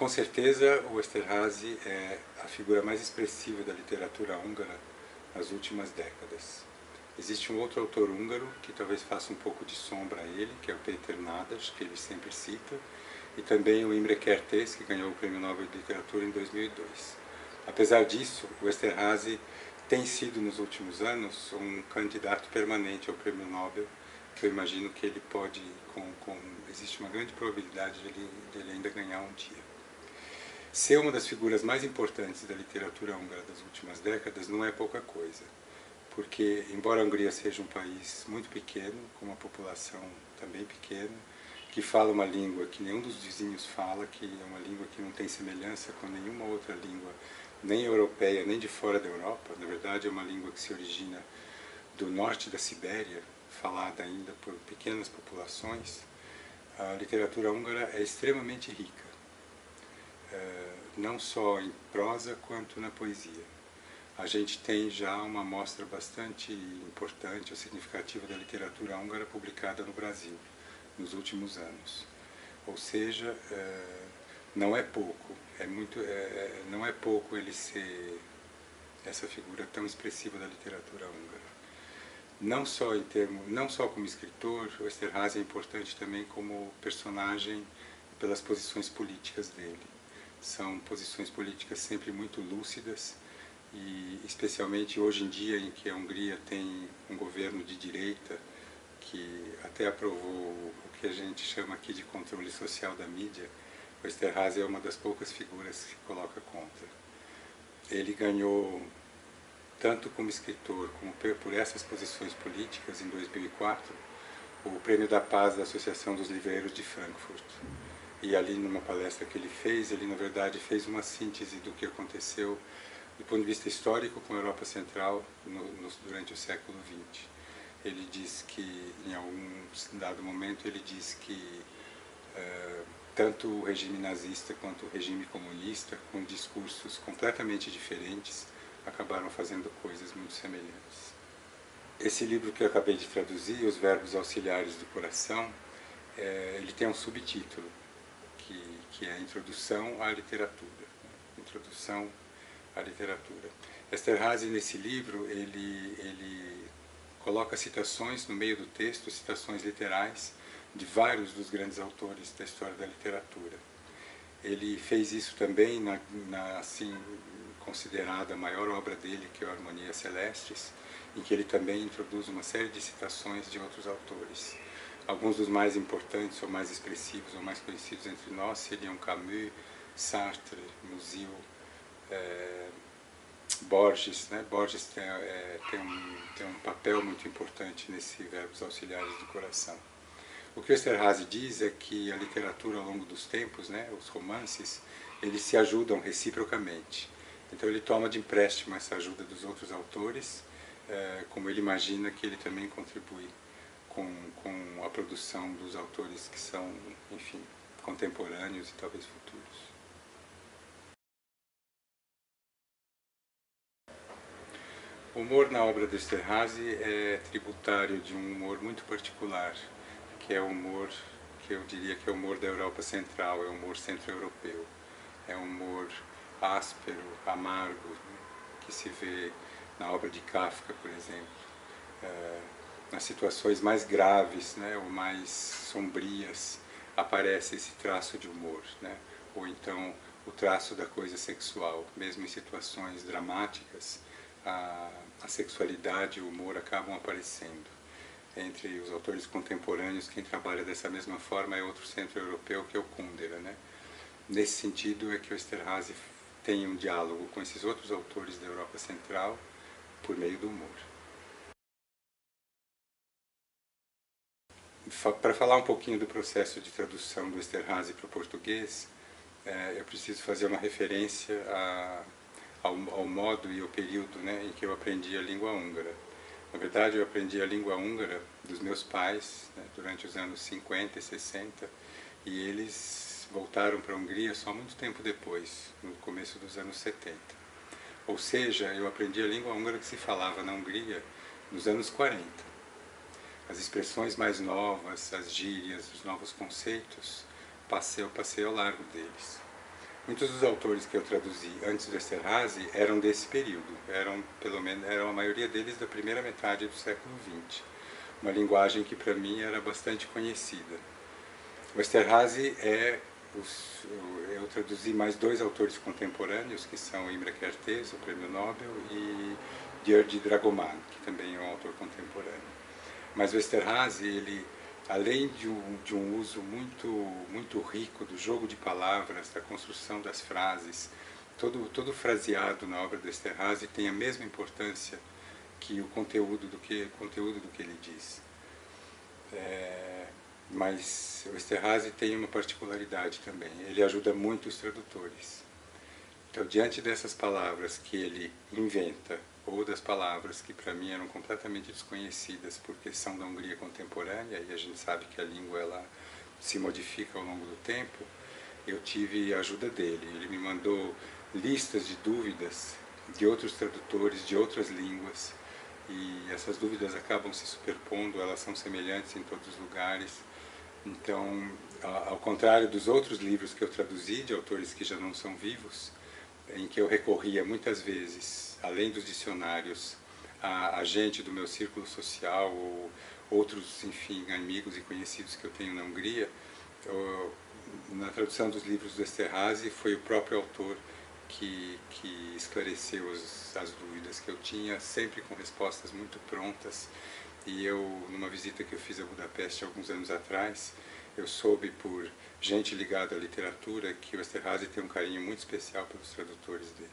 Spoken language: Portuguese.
Com certeza, o Esterházy é a figura mais expressiva da literatura húngara nas últimas décadas. Existe um outro autor húngaro que talvez faça um pouco de sombra a ele, que é o Péter Nádas, que ele sempre cita, e também o Imre Kertész, que ganhou o Prêmio Nobel de Literatura em 2002. Apesar disso, o Esterházy tem sido nos últimos anos um candidato permanente ao Prêmio Nobel, que eu imagino que ele pode, existe uma grande probabilidade de ele ainda ganhar um dia. Ser uma das figuras mais importantes da literatura húngara das últimas décadas não é pouca coisa, porque, embora a Hungria seja um país muito pequeno, com uma população também pequena, que fala uma língua que nenhum dos vizinhos fala, que é uma língua que não tem semelhança com nenhuma outra língua, nem europeia, nem de fora da Europa, na verdade é uma língua que se origina do norte da Sibéria, falada ainda por pequenas populações, a literatura húngara é extremamente rica, não só em prosa quanto na poesia. A gente tem já uma amostra bastante importante ou significativa da literatura húngara publicada no Brasil nos últimos anos. Ou seja, não é pouco, não é pouco ele ser essa figura tão expressiva da literatura húngara. Não só como escritor, o Esterházy é importante também como personagem pelas posições políticas dele. São posições políticas sempre muito lúcidas, e especialmente hoje em dia em que a Hungria tem um governo de direita que até aprovou o que a gente chama aqui de controle social da mídia, o Esterházy é uma das poucas figuras que coloca contra. Ele ganhou, tanto como escritor como por essas posições políticas, em 2004, o Prêmio da Paz da Associação dos Livreiros de Frankfurt. E ali, numa palestra que ele fez, ele na verdade fez uma síntese do que aconteceu do ponto de vista histórico com a Europa Central durante o século XX. Ele diz que, em algum dado momento, ele diz que tanto o regime nazista quanto o regime comunista, com discursos completamente diferentes, acabaram fazendo coisas muito semelhantes. Esse livro que eu acabei de traduzir, Os Verbos Auxiliares do Coração, ele tem um subtítulo, que é a Introdução à Literatura. Introdução à Literatura. Esterházy, nesse livro, ele coloca citações no meio do texto, citações literais, de vários dos grandes autores da história da literatura. Ele fez isso também na assim, considerada a maior obra dele, que é o Harmonias Celestes, em que ele também introduz uma série de citações de outros autores. Alguns dos mais importantes, ou mais expressivos, ou mais conhecidos entre nós seriam Camus, Sartre, Musil, Borges. Borges tem um papel muito importante nesse Verbos Auxiliares do Coração. O que o Esterházy diz é que a literatura ao longo dos tempos, os romances, eles se ajudam reciprocamente. Então ele toma de empréstimo essa ajuda dos outros autores, como ele imagina que ele também contribui com a produção dos autores que são, enfim, contemporâneos e talvez futuros. O humor na obra do Esterházy é tributário de um humor muito particular, que é o humor que eu diria que é o humor da Europa Central, é o humor centro-europeu. É um humor áspero, amargo, que se vê na obra de Kafka, por exemplo. Nas situações mais graves, ou mais sombrias, aparece esse traço de humor, ou então o traço da coisa sexual. Mesmo em situações dramáticas, a sexualidade e o humor acabam aparecendo. Entre os autores contemporâneos, quem trabalha dessa mesma forma é outro centro-europeu, que é o Kundera. Nesse sentido é que o Esterházy tem um diálogo com esses outros autores da Europa Central por meio do humor. Para falar um pouquinho do processo de tradução do Esterházy para o português, eu preciso fazer uma referência ao modo e ao período em que eu aprendi a língua húngara. Na verdade, eu aprendi a língua húngara dos meus pais durante os anos 50 e 60, e eles voltaram para a Hungria só muito tempo depois, no começo dos anos 70. Ou seja, eu aprendi a língua húngara que se falava na Hungria nos anos 40. As expressões mais novas, as gírias, os novos conceitos, eu passei ao largo deles. Muitos dos autores que eu traduzi antes do Esterházy eram desse período, eram a maioria deles da primeira metade do século XX, uma linguagem que para mim era bastante conhecida. O Esterházy eu traduzi mais dois autores contemporâneos, que são Imre Kertész, o prêmio Nobel, e György Dragoman, que também é um autor contemporâneo. Mas o Esterházy, ele, além de um uso muito rico do jogo de palavras, da construção das frases, todo fraseado na obra do Esterházy tem a mesma importância que o conteúdo do que ele diz. Mas o Esterházy tem uma particularidade também, ele ajuda muito os tradutores. Então, diante dessas palavras que ele inventa, ou das palavras que para mim eram completamente desconhecidas porque são da Hungria contemporânea, e a gente sabe que a língua ela se modifica ao longo do tempo, eu tive a ajuda dele. Ele me mandou listas de dúvidas de outros tradutores de outras línguas, e essas dúvidas acabam se superpondo, elas são semelhantes em todos os lugares. Então, ao contrário dos outros livros que eu traduzi, de autores que já não são vivos, em que eu recorria muitas vezes, além dos dicionários, a gente do meu círculo social ou outros, enfim, amigos e conhecidos que eu tenho na Hungria, na tradução dos livros do Esterházy foi o próprio autor que esclareceu as dúvidas que eu tinha, sempre com respostas muito prontas. E eu, numa visita que eu fiz a Budapeste alguns anos atrás, eu soube por gente ligada à literatura que o Esterházy tem um carinho muito especial pelos tradutores dele.